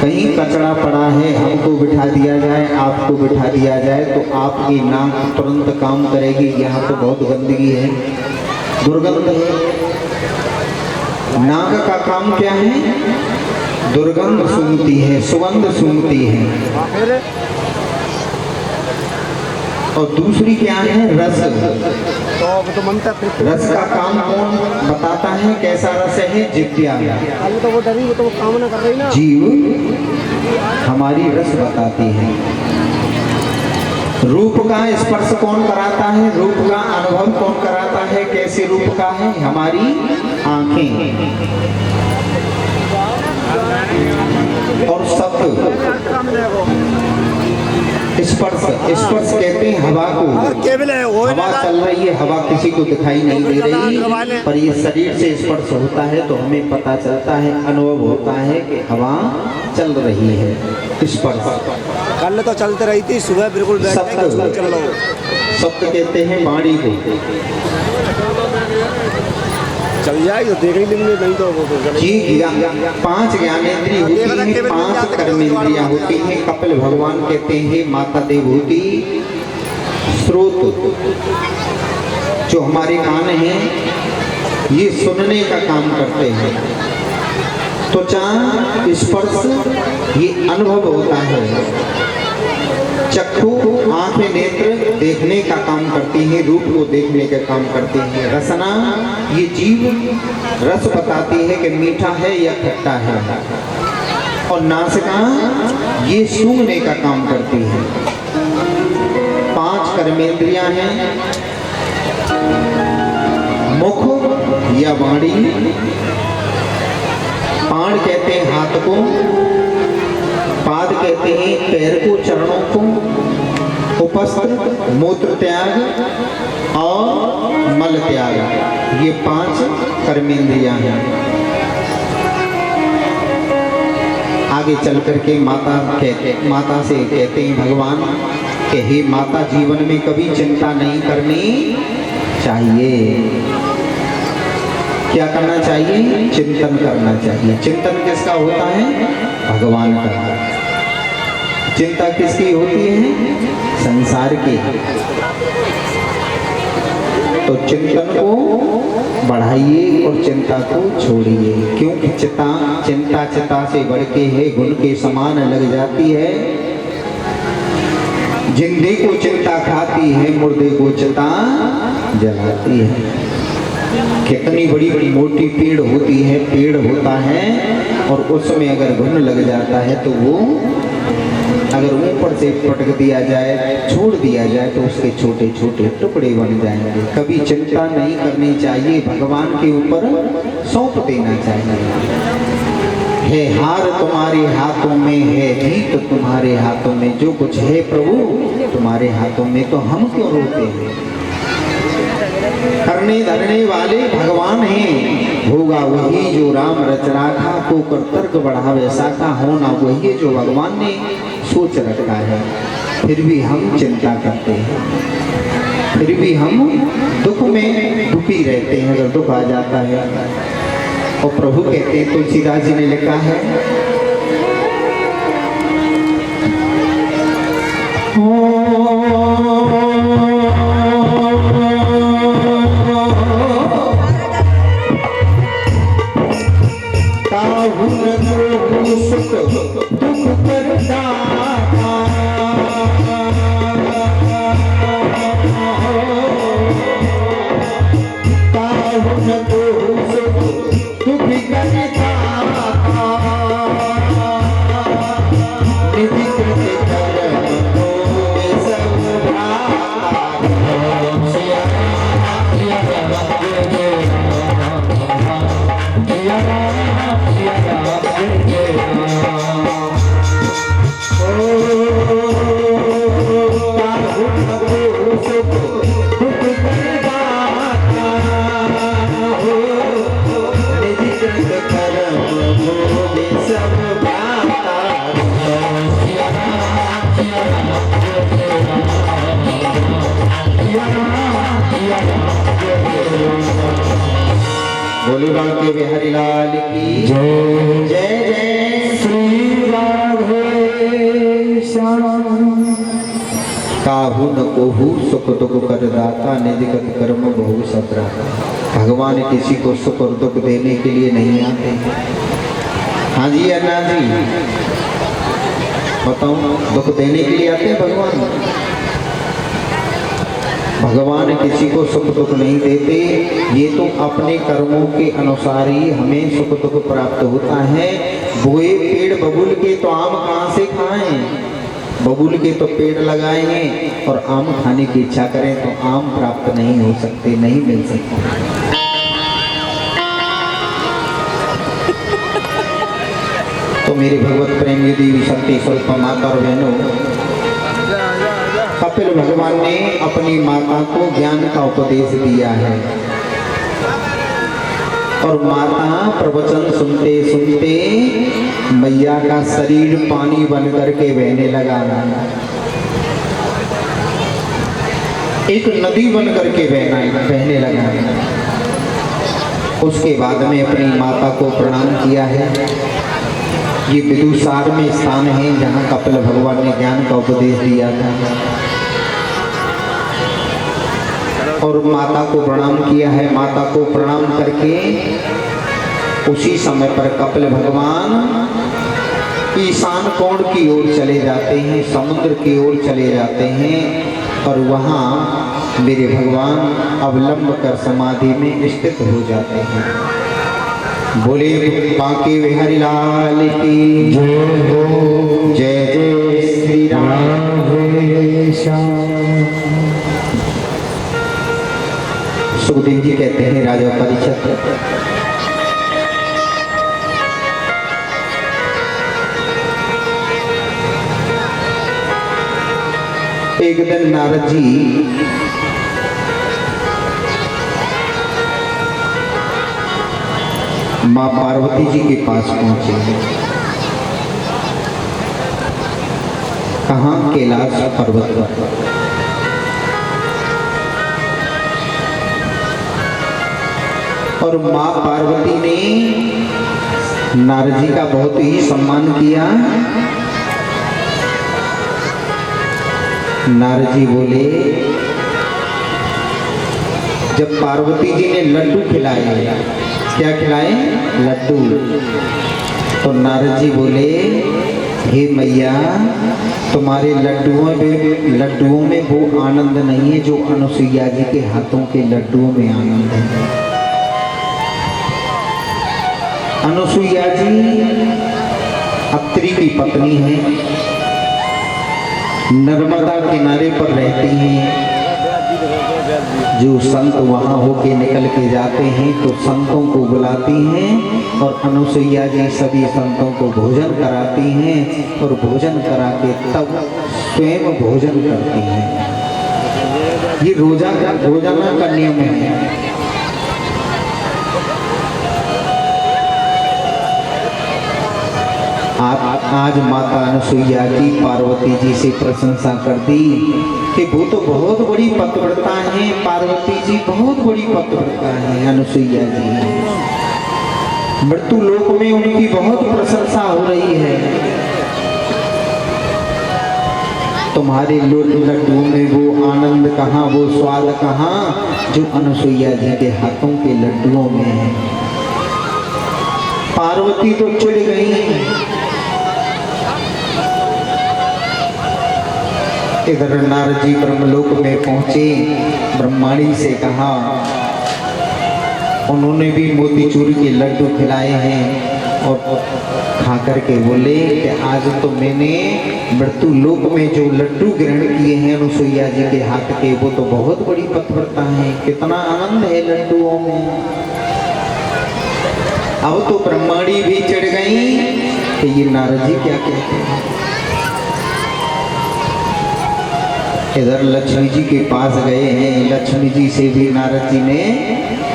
कहीं कचरा पड़ा है, हमको बिठा दिया जाए, आपको बिठा दिया जाए तो आपकी नाक तुरंत काम करेगी। यहाँ तो बहुत गंदगी है, दुर्गंध है। नाक का काम क्या है? दुर्गंध सूंघती है, सुगंध सूंघती है। और दूसरी क्या है? रस। रस का काम कौन बताता है? कैसा रस है? जिज्ञा। जीव हमारी रस बताती है। रूप का स्पर्श कौन कराता है? रूप का अनुभव कौन कराता है? कैसे रूप का है? हमारी आंखें। और शब्द स्पर्श। स्पर्श कहते हैं हवा को। हवा चल रही है, हवा किसी को दिखाई नहीं दे रही, पर ये शरीर से स्पर्श होता है तो हमें पता चलता है, अनुभव होता है कि हवा चल रही है। स्पर्श। कल तो चलते रही थी, सुबह बिल्कुल शब्द कहते हैं वाणी को। चल जाए तो देख ही लेंगे, नहीं तो जी। 5 ज्ञानेंद्रिय होती हैं, 5 कर्मेंद्रियां होती हैं। कपिल भगवान कहते हैं माता देवहूति स्रोत। जो हमारे कान हैं ये सुनने का काम करते हैं। त्वचा स्पर्श ये अनुभव होता है। चक्षु आंखें नेत्र देखने का काम करती हैं, रूप को देखने का काम करती हैं। रसना ये जीव रस बताती है कि मीठा है या खट्टा है। और नासिका ये सूंघने का काम करती है। 5 कर्मेंद्रियां हैं। मुख या वाणी। पाण कहते हैं हाथ को, पाद कहते हैं पैर को, चरणों को, उपस्थ मूत्र त्याग और मल त्याग, ये 5 कर्मेंद्रियां हैं। आगे चल करके माता से कहते हैं भगवान कि हे माता, जीवन में कभी चिंता नहीं करनी चाहिए। क्या करना चाहिए? चिंतन करना चाहिए। चिंतन किसका होता है? भगवान का। चिंता किसकी होती है? संसार की। तो चिंतन को बढ़ाइए और चिंता को छोड़िए, क्योंकि चिंता चिता से बढ़ के है, गुण के समान लग जाती है। जिंदे को चिंता खाती है, मुर्दे को चिता जलाती है। कितनी बड़ी मोटी पेड़ होती है, पेड़ होता है और उसमें अगर घुन लग जाता है तो वो अगर ऊपर से पटक दिया जाए, छोड़ दिया जाए तो उसके छोटे छोटे टुकड़े बन जाएंगे। कभी चिंता नहीं करनी चाहिए, भगवान के ऊपर सौंप देना चाहिए। है हार तुम्हारे हाथों में, है जीत तुम्हारे हाथों में। जो कुछ है प्रभु तुम्हारे हाथों में, तो हम क्यों रोते हैं? करने धरने वाले भगवान हैं। होगा वही जो राम रच राखा, को कर तर्क बढ़ावे साखा। होना वही जो भगवान ने सोच रखा है। फिर भी हम चिंता करते हैं, फिर भी हम दुख में दुखी रहते हैं अगर दुख आ जाता है। और प्रभु कहते हैं, तुलसीदास जी ने लिखा है, भोले बाबा के बिहारी लाल की जय। जय जय श्री राम। काहू न कोहू सुख दुख कर दाता निज गत कर्म बहु सतरा। भगवान किसी को सुख और दुख देने के लिए नहीं आते। हाँ जी अन्ना जी बताओ, दुख देने के लिए आते हैं भगवान? भगवान किसी को सुख दुख नहीं देते। ये तो अपने कर्मों के अनुसार ही हमें सुख दुख प्राप्त होता है। बोए पेड़ बबूल के तो आम कहाँ से खाएं? बबूल के तो पेड़ लगाए हैं और आम खाने की इच्छा करें तो आम प्राप्त नहीं हो सकते, नहीं मिल सकते। तो मेरे भगवत प्रेम देवी शक्ति स्वरूप माता और बहनों, कपिल भगवान ने अपनी माता को ज्ञान का उपदेश दिया है और माता प्रवचन सुनते सुनते मैया का शरीर पानी बन करके बहने लगा, एक नदी बन करके बहने लगा। उसके बाद में अपनी माता को प्रणाम किया है। ये विदुसार में स्थान है जहाँ कपिल भगवान ने ज्ञान का उपदेश दिया था और माता को प्रणाम किया है। माता को प्रणाम करके उसी समय पर कपिल भगवान ईशान कोण की ओर चले जाते हैं, समुद्र की ओर चले जाते हैं और वहाँ मेरे भगवान अवलंब कर समाधि में स्थित हो जाते हैं। बोले बांके बिहारी लाल की जय। जय जय श्री राम। सुखदेव जी कहते हैं राजा परीक्षित, एक दिन नारद जी माँ पार्वती जी के पास पहुंचे। कहाँ? कैलाश पर्वत पर। और माँ पार्वती ने नारद जी का बहुत ही सम्मान किया। नारद जी बोले, जब पार्वती जी ने लड्डू खिलाए, क्या खिलाए? लड्डू। तो नारद जी बोले, हे मैया, तुम्हारे लड्डुओं में वो आनंद नहीं है जो अनुसुईया जी के हाथों के लड्डुओं में आनंद है। अनुसुईया जी अत्रि की पत्नी है, नर्मदा किनारे पर रहती हैं। जो संत वहाँ होके निकल के जाते हैं तो संतों को बुलाती हैं और अनुसुईया जी सभी संतों को भोजन कराती हैं और भोजन करा के तब स्वयं भोजन करती हैं। ये रोजाना का नियम है। आज माता अनुसुईया जी पार्वती जी से प्रशंसा कर दी कि वो तो बहुत बड़ी पतिव्रता हैं। पार्वती जी बहुत बड़ी पतिव्रता हैं। अनुसुईया जी मृत्यु लोक में उनकी बहुत प्रशंसा हो रही है। तुम्हारे लड्डू में वो आनंद कहाँ, वो स्वाद कहाँ जो अनुसुईया जी के हाथों के लड्डुओं में है। पार्वती तो चिढ़ गई। इधर नारद जी ब्रह्मलोक में पहुंचे, ब्रह्माणी से कहा, उन्होंने भी मोतीचूर के लड्डू खिलाए हैं और खा करके बोले कि आज तो मैंने मृत्यु लोक में जो लड्डू ग्रहण किए हैं अनुसुईया जी के हाथ के, वो तो बहुत बड़ी पतिव्रता है। कितना आनंद है लड्डुओं में। अब तो ब्रह्माणी भी चढ़ गई कि ये नारद जी क्या कहते हैं। इधर लक्ष्मी जी के पास गए हैं। लक्ष्मी जी से भी नारद जी ने,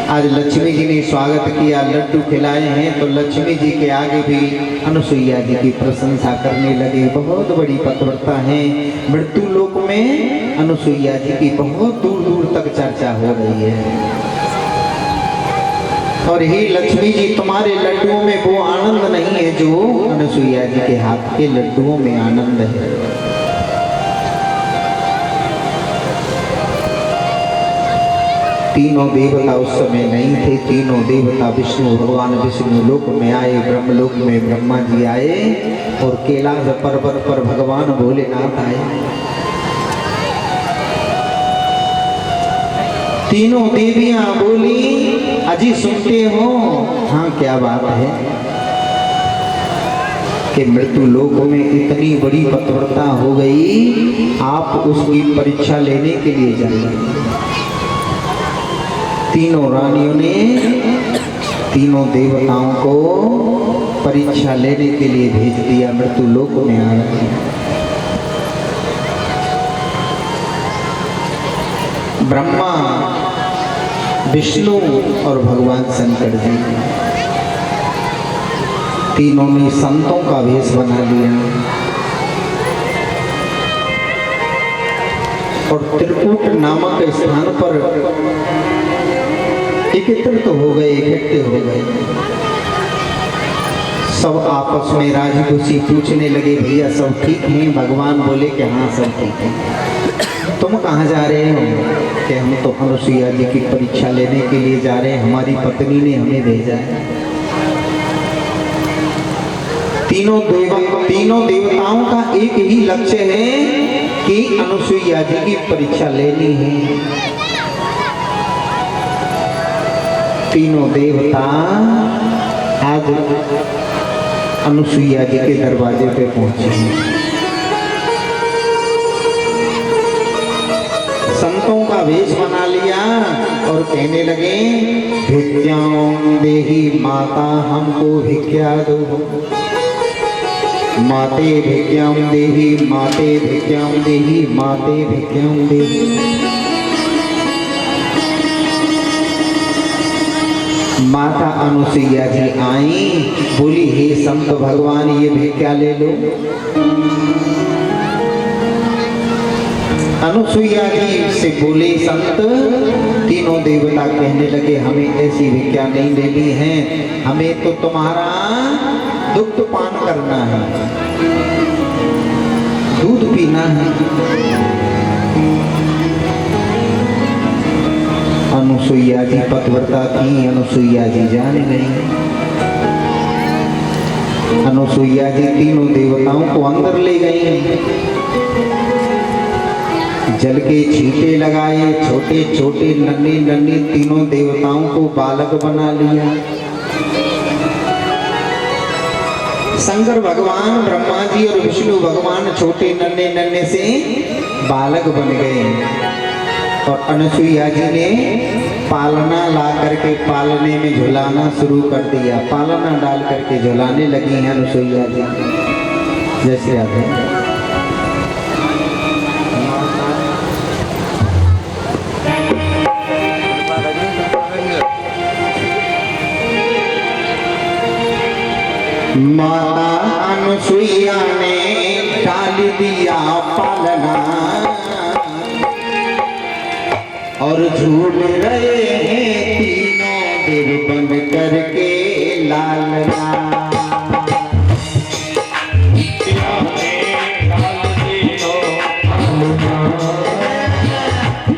आज लक्ष्मी जी ने स्वागत किया, लड्डू खिलाए हैं। तो लक्ष्मी जी के आगे भी अनुसुईया जी की प्रशंसा करने लगे। बहुत बड़ी पतिव्रता है। मृत्यु लोक में अनुसुईया जी की बहुत दूर दूर तक चर्चा हो रही है। और हे लक्ष्मी जी, तुम्हारे लड्डुओं में वो आनंद नहीं है जो अनुसुईया जी के हाथ के लड्डुओं में आनंद है। तीनों देवता उस समय नहीं थे। तीनों देवता विष्णु भगवान विष्णु लोक में आए, ब्रह्मलोक में ब्रह्मा जी आए और कैलाश पर्वत पर भगवान भोलेनाथ आए। तीनों देवियां बोली, अजी सुनते हो? हाँ, क्या बात है कि मृत्यु लोक में इतनी बड़ी पतिव्रता हो गई, आप उसकी परीक्षा लेने के लिए जाइए। तीनों रानियों ने तीनों देवताओं को परीक्षा लेने के लिए भेज दिया, मृत्यु लोक में आ रहे हैं। ब्रह्मा, विष्णु और भगवान शंकर जी तीनों ने संतों का वेश बना लिया और त्रिकूट नामक स्थान पर एकत्रित हो गए, इकट्ठे हो गए। सब आपस में राजी खुशी पूछने लगे, भैया सब ठीक हैं? भगवान बोले कि हाँ सब ठीक है। तुम कहाँ जा रहे हो? कि हम तो अनुसुईया जी की परीक्षा लेने के लिए जा रहे हैं, हमारी पत्नी ने हमें भेजा है। तीनों देवताओं का एक ही लक्ष्य है कि अनुसुईया जी की परीक्षा लेनी है। तीनों देवता आज अनुसुईया जी के दरवाजे पे पहुंचे हैं। संतों का वेश बना लिया और कहने लगे, भिक्षां देहि माता, हमको भिक्षा दो। माते भिक्षां देहि, माते भिक्षां देहि, माते भिक्षां देहि। माता अनुसुईया जी आई, बोली, हे संत भगवान, ये भिक्षा ले लो। अनुसुईया जी से बोले संत, तीनों देवता कहने लगे, हमें ऐसी भिक्षा नहीं लेनी है, हमें तो तुम्हारा दुग्ध पान करना है, दूध पीना है। अनुसुईया जी पतिव्रता थी, अनुसुईया जी जाने नहीं। अनुसुईया जी तीनों देवताओं को अंदर ले गई, जल के छींटे लगाए, छोटे छोटे नन्हे नन्हे तीनों देवताओं को बालक बना लिया। शंकर भगवान, ब्रह्मा जी और विष्णु भगवान छोटे नन्हे नन्हे से बालक बन गए और अनुसुईया जी ने पालना ला करके पालने में झुलाना शुरू कर दिया। पालना डाल करके झुलाने लगी हैं अनुसुईया जी। जैसे आते माता अनुसुईया ने डाल दिया पालना और झूल रहे हैं तीनों देव बन करके लालना।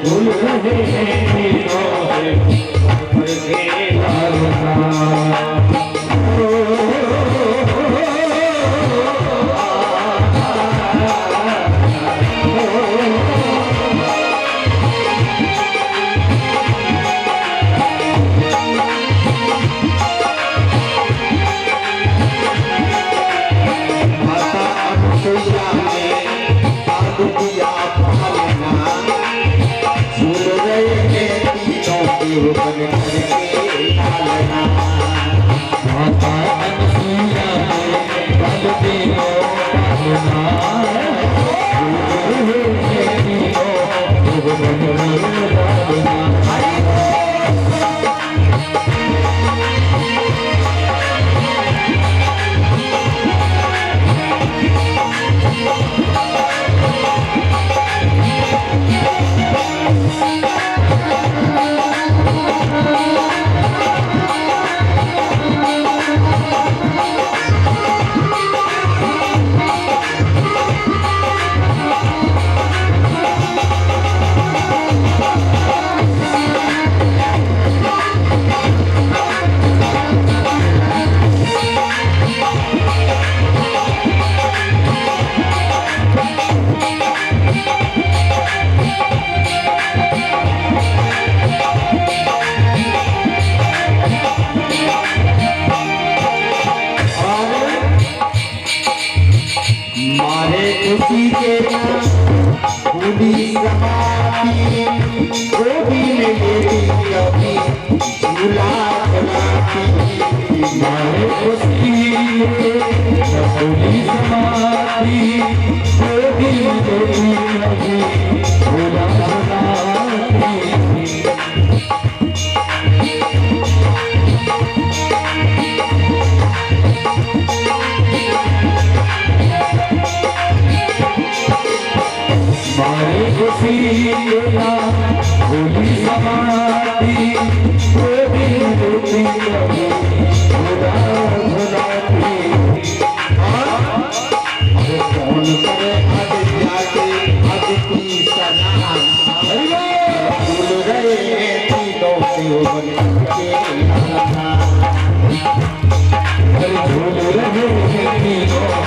झूल रहे हैं तीनों देव बन करके लालना। मारे खुशी के पूरी समाती गोदी में मेरी कभी झूला बनाती मारे खुशी के पूरी समाती गोदी में मेरी कभी झूला बनाती होली समाती गोदी गोदी कभी झूला झुलाती कौन करे आदित्य के आदित्य सना भूल गए तीनों देवन के नाना भूल रहे तीनों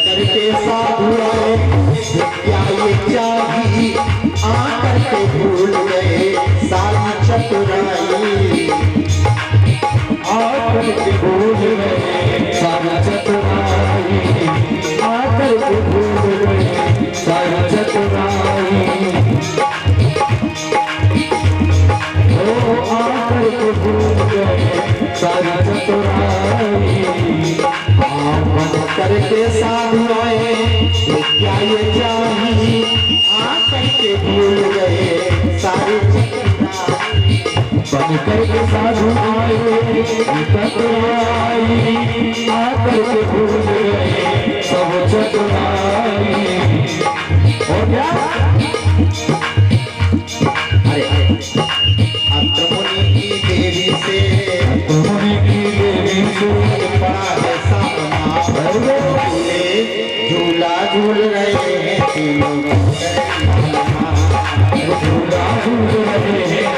करके साधु आए क्या ये चाहिए आकर के भूल गए सारी चतुराई आकर के भूल गए सारी चतुराई आकर के भूल गए सारी चतुराई ओ आकर के भूल गए सारी चतुराई करके साधु आए क्या ये चाहिए आकर के भूल गए सारे बन करके साधु आए चतुराई आकर के भूल गए सब चतुराई हो गया। अरे अत्रमुनि की देवी से बड़ा है सामना झूला झूल रहे हैं तीनों झूला झूल रहे हैं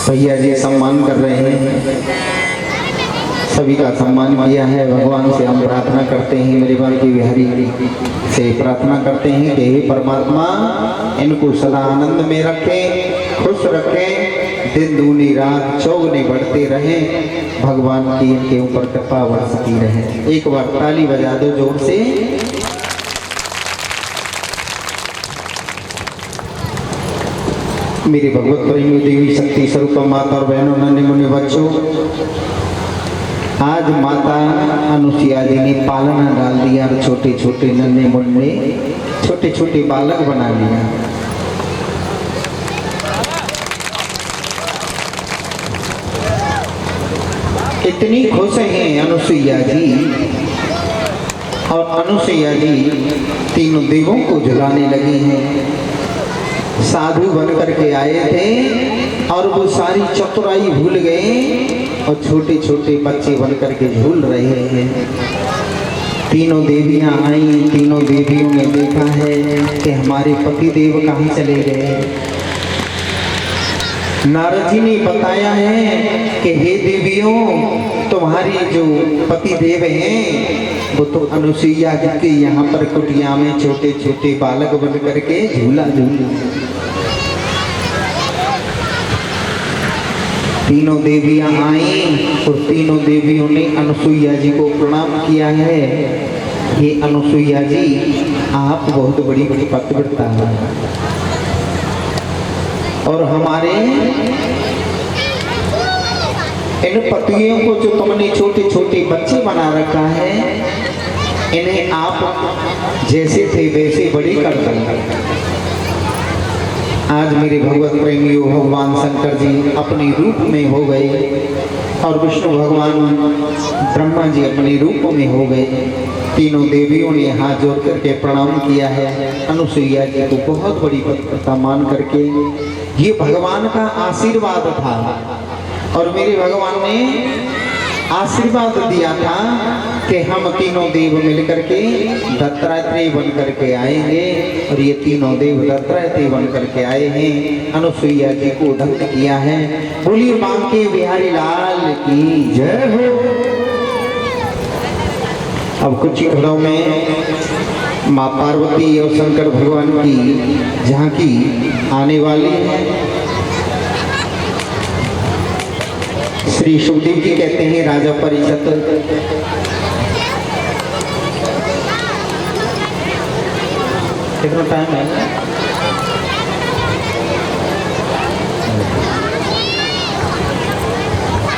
भैया जी सम्मान कर रहे हैं, सभी का सम्मान किया है। भगवान से हम प्रार्थना करते हैं, मेरे बांकी बिहारी से प्रार्थना करते हैं कि हे परमात्मा इनको सदा आनंद में रखें, खुश रखें, दिन दूनी रात चौगुने बढ़ते रहें, भगवान की इनके ऊपर कृपा बरसती रहे। एक बार ताली बजा दो जोर से। मेरी भगवत प्रेमी देवी शक्ति स्वरूप माता और बहनों, नन्हे मुन्ने बच्चों, आज माता अनुसुईया जी ने पालना डाल दिया और छोटे छोटे नन्हे मुन्ने छोटे छोटे बालक बना लिया। इतनी खुश हैं अनुसुईया जी, और अनुसुईया जी तीनों देवों को झुलाने लगी हैं। साधु बन करके आए थे और वो सारी चतुराई भूल गए और छोटे छोटे बच्चे बन करके झूल रहे हैं। तीनों देवियां आई, तीनों देवियों ने देखा है कि हमारे पति देव कहाँ चले गए। नारद जी ने बताया है कि हे देवियों, तुम्हारी जो पति देव हैं वो तो अनुसुईया के यहाँ पर कुटिया में छोटे छोटे बालक बन करके झूला झूल। तीनों देवियां आई और तीनों देवियों ने अनुसुईया जी को प्रणाम किया है। हे अनुसुईया जी, आप बहुत बड़ी बड़ी पतिव्रता हैं और हमारे इन पतियों को जो तुमने छोटे छोटे बच्चे बना रखा है, इन्हें आप जैसे थे वैसे बड़े कर देंगे। आज मेरे भगवत प्रेमियों, भगवान शंकर जी अपने रूप में हो गए और विष्णु भगवान ब्रह्मा जी अपने रूप में हो गए। तीनों देवियों ने हाथ जोड़ करके प्रणाम किया है अनुसुईया जी को बहुत बड़ी पतिव्रता मान करके। ये भगवान का आशीर्वाद था और मेरे भगवान ने आशीर्वाद दिया था कि हम तीनों देव मिलकर के दत्तात्रेय बन करके आएंगे, और ये तीनों देव दत्तात्रेय बन करके आए हैं। अनुसुईया जी को धन्य किया है। बोलिए बांके बिहारी लाल की जय हो। अब कुछ ही घरों में माँ पार्वती और शंकर भगवान की झांकी आने वाली है। श्री सुखदेव जी कहते हैं राजा परिषद, कितना टाइम है?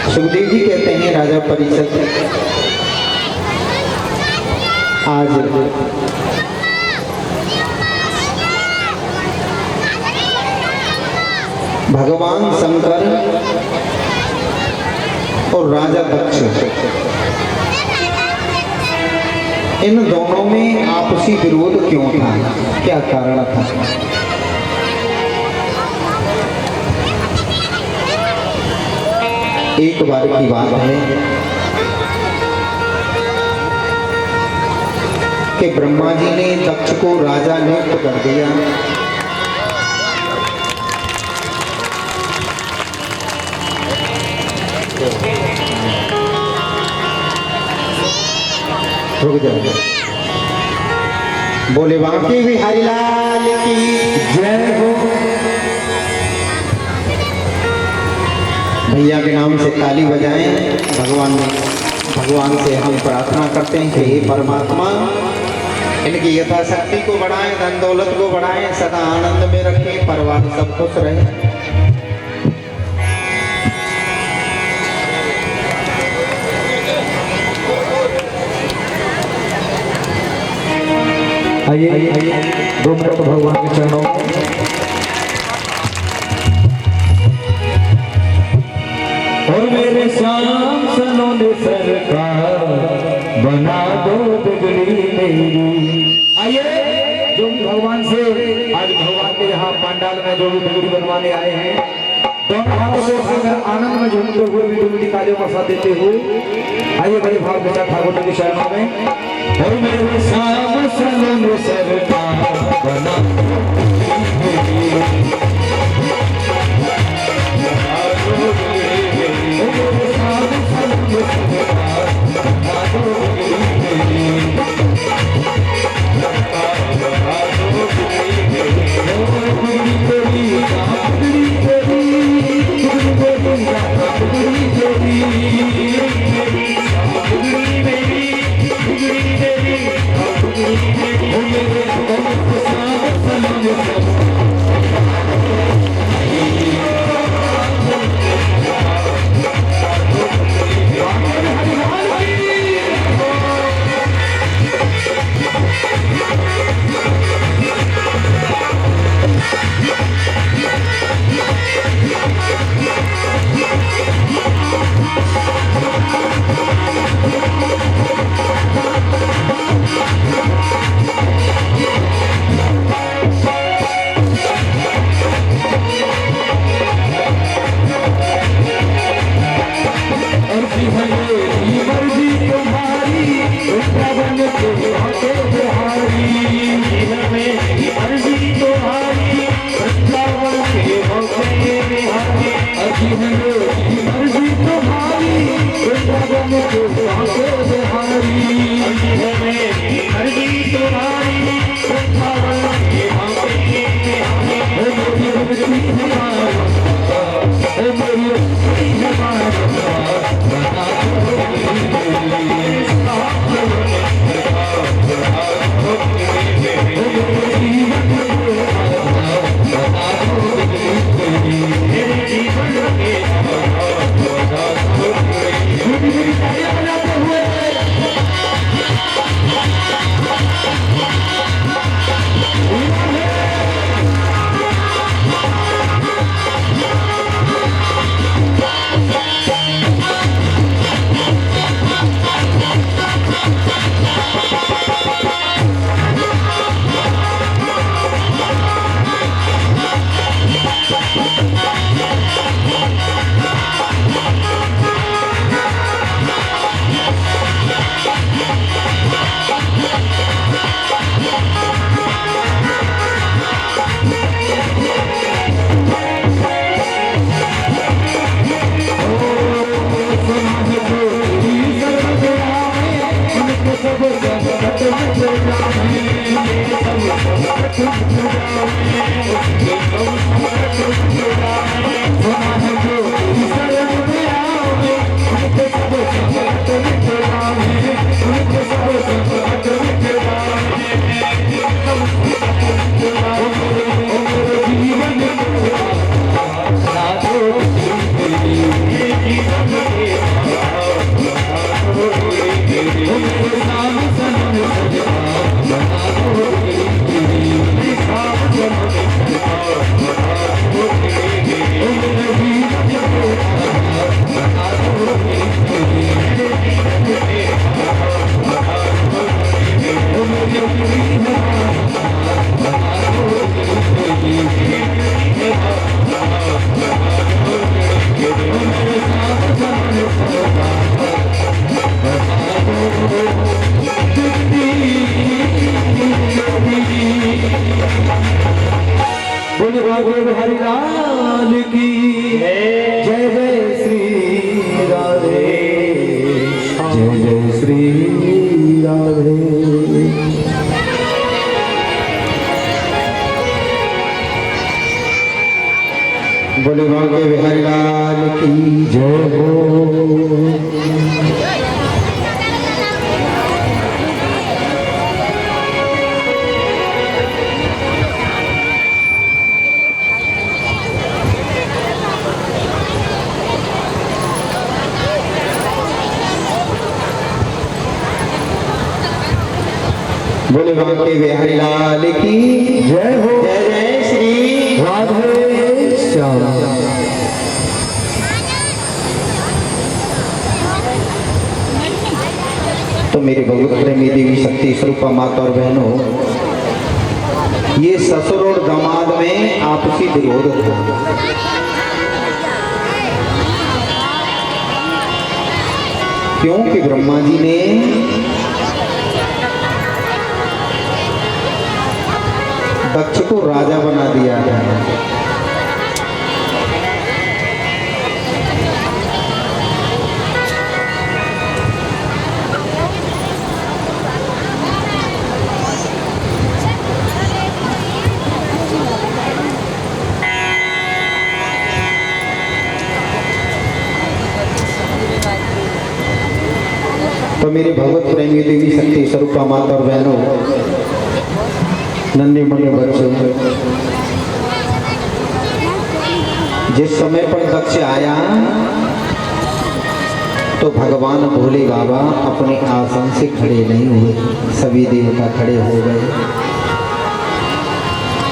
सुखदेव जी कहते हैं राजा परिषद, आज भगवान शंकर और राजा दक्ष, इन दोनों में आपसी विरोध क्यों था, क्या कारण था? एक बार की बात है कि ब्रह्मा जी ने दक्ष को राजा नियुक्त कर दिया। रुक जाओ। बोले बांके बिहारी लाल की जय हो। भैया के नाम से ताली बजाएं। भगवान से हम प्रार्थना करते हैं कि हे परमात्मा, इनकी यथाशक्ति को बढ़ाएं, धन दौलत को बढ़ाएं, सदा आनंद में रखें, परिवार सब खुश रहे। आइए 2 मिनट भगवान के चरणों में। और मेरे श्याम सनों ने सरकार बना दो बिगड़ी मेरी। आइए जो भगवान से आज भगवान के यहाँ पंडाल में जो भी बिगड़ी बनवाने आए हैं, दोनों हाथों को उठाकर आनंद में झूमते हुए बिगड़ी तालियों का साथ देते हुए आइए बड़े भाव के साथ ठाकुर के शरणों में। और मेरे श्याम सनों ने सरकार बना मर्जी तुम्हारी वृंदावन के बांके बिहारी है मेरी मर्जी तुम्हारी वृंदावन के बांके बिहारी है मेरी मर्जी तुम्हारी है मेरी मर्जी तुम्हारी बना बोले भागवत बिहारी लाल की जय जय श्री राधे जय जय श्री राधे। बोले भागवत बिहारी लाल की जय हो। बोले बांके बिहारी लाल की जय हो। जय जय श्री राधे श्याम। तो मेरे भगवत प्रेमी देवी शक्ति स्वरूपा माता और बहनों, ये ससुर और दामाद में आपसी विरोध था। क्योंकि ब्रह्मा जी ने दक्ष को राजा बना दिया है। तो मेरे भगवत प्रेमी देवी शक्ति स्वरूपा माता और बहनों, नन्हे मुन्ने बच्चों, जिस समय पर दक्ष आया तो भगवान भोले बाबा अपने आसन से खड़े नहीं हुए, सभी देवता खड़े हो गए।